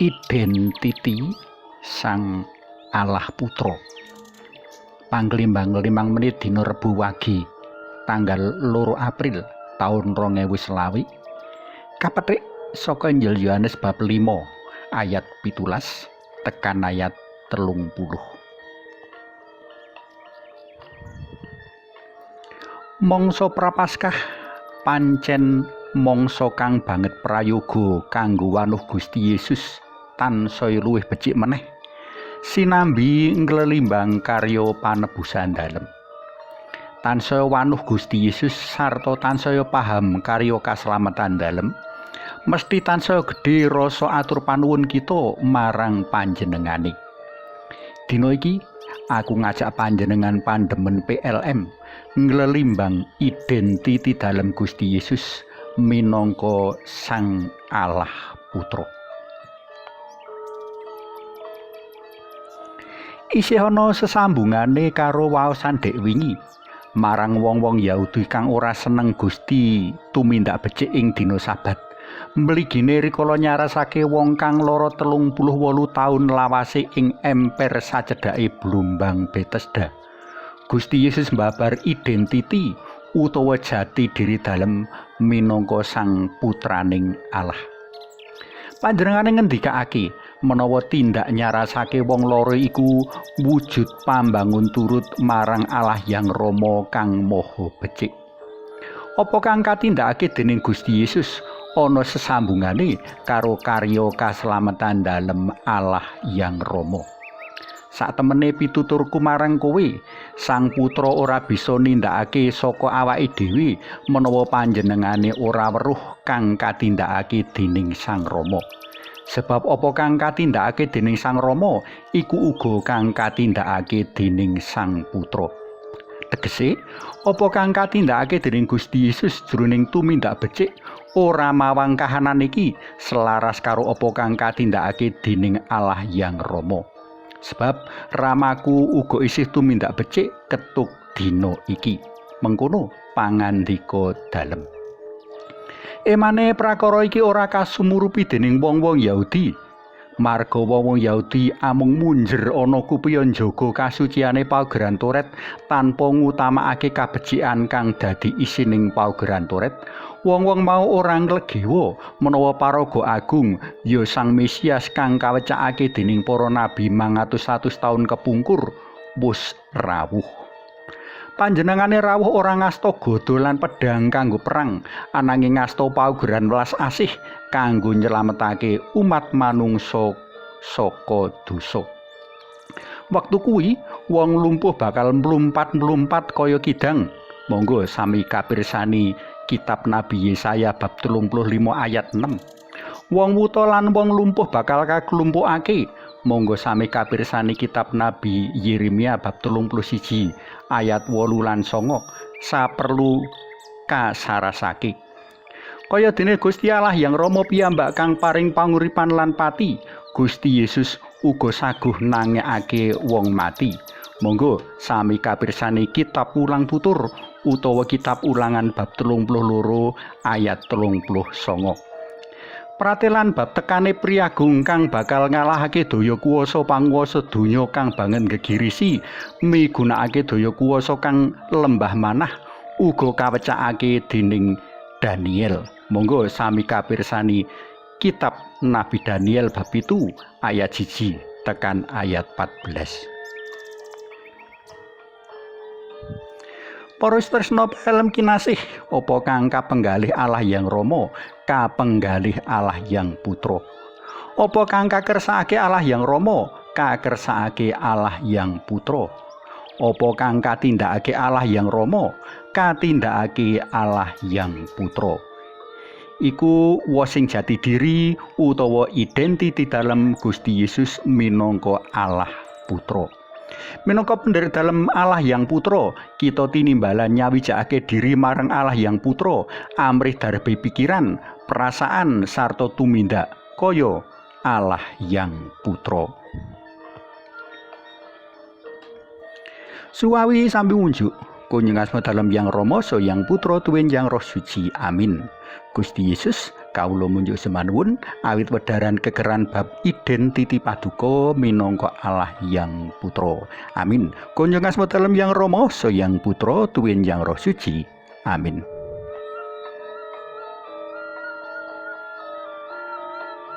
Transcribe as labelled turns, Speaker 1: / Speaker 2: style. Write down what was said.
Speaker 1: Identiti Sang Allah Putra. Panglimbang 5 menit dina Rebu Wage tanggal 2 April taun 2020. Kapethik saka Injil Yohanes bab 5 ayat 17 tekan ayat 30. Mangsa prapaskah pancen mangsa kang banget prayoga kanggo wanuh Gusti Yesus tansaya luwih becik meneh sinambi nglelimbang karya panebusan dalem. Tansaya wanuh Gusti Yesus sarta tansaya paham karya kaslametan dalem, mesti tansaya gedhe rasa atur panuwun kita marang panjenengane. Dina iki aku ngajak panjenengan pandemen PLM nglelimbang identiti dalem Gusti Yesus minangka Sang Allah Putra. Isih ana sesambungane karo waosan dek wingi marang wong-wong Yahudi kang ora seneng Gusti tumindak becik ing dina Sabat. Mligine rikala nyarasake wong kang lara 38 taun lawase ing emper sacedhake blumbang Betesda. Gusti Yesus mbabar identiti utawa jati diri dalem minangka Sang Putraning Allah. Panjenengane ngendikake menawa tindak nyarasake wong loro iku wujud pambangun turut marang Allah Yang Rama kang Maha Becik. Apa kang katindakake dening Gusti Yesus ana sesambungane karo karya kaslametan dalem Allah Yang Rama. Saktemene pituturku marang kowe, Sang Putra ora bisa nindakake saka awake dhewe menawa panjenengane ora weruh kang katindakake dening Sang Rama. Sebab apa kang katindakake dening Sang Rama iku uga kang katindakake dening Sang Putra. Tegese, apa kang katindakake dening Gusti Yesus jroning tumindak becik ora mawang kahanan iki selaras karo apa kang katindakake dening Allah Yang Rama. Sebab ramaku uga isih tumindak becik ketuk dina iki. Mengkono pangandika dalem. Emane prakara iki ora kasumurupi dening wong-wong Yahudi. Marga wong-wong Yahudi amung munjer ana kupiya njaga kasuciane paugeran Toret tanpa ngutamakake kabecikan kang dadi isining paugeran Toret. Wong-wong mau ora nglegewa menawa paraga agung ya Sang Mesias kang kawecakake dening para nabi 100 taun kepungkur wis rawuh. Panjenengane rawuh ora ngasta gada lan pedhang kanggo perang, ananging ngasta paugeran welas asih kanggo nyelametake umat manungsa saka dosa. Waktu kuwi wong lumpuh bakal mlumpat-mlumpat kaya kidang. Monggo sami kapirsani kitab Nabi Yesaya bab 35 ayat 6. Wong wuta lan wong lumpuh bakal kaklumpukake. Monggo sami kapirsani kitab Nabi Yeremia bab 31 ayat 8 lan 9 saperlu kasarasake. Kaya dene Gusti Allah Yang Rama piyambak kang paring panguripan lan pati, Gusti Yesus uga saguh nangekake wong mati. Monggo sami kapirsani kitab Ulang Tutur utawa kitab Ulangan bab 32 ayat 39. Pratelan bab tekane priagung kang bakal ngalahake daya kuwasa panguwasa donya kang banget gegirisi migunakake daya kuwasa kang lembah manah uga kawecakake dening Daniel. Monggo sami kapirsani kitab Nabi Daniel bab 7 ayat 1 tekan ayat 14. Para tresna film kinasih, apa kang kapenggalih Allah Yang Rama, kapenggalih Allah Yang Putra. Apa kang kakersakake Allah Yang Rama, kakersakake Allah Yang Putra. Apa kang katindakake Allah Yang Rama, katindakake Allah Yang Putra. Iku wosing jati diri utawa identiti dalam Gusti Yesus minangka Allah Putra. Minangka pendherek dalem Allah Yang Putra, kita tinimbalan nyawijakake diri marang Allah Yang Putra amrih darbe pikiran, perasaan sarta tumindak kaya Allah Yang Putra. Suwawi sambi unjuk kunjung asma dalem Yang Rama so Yang Putra tuwin Yang Roh Suci. Amin. Gusti Yesus Kawula munjuk semanwun awit wedharan kekeran bab identiti paduka minangka Allah Hyang Putra. Amin. Kunjung asma dalem Hyang Rama, Sang Hyang Putra, tuwin Hyang Roh Suci. Amin.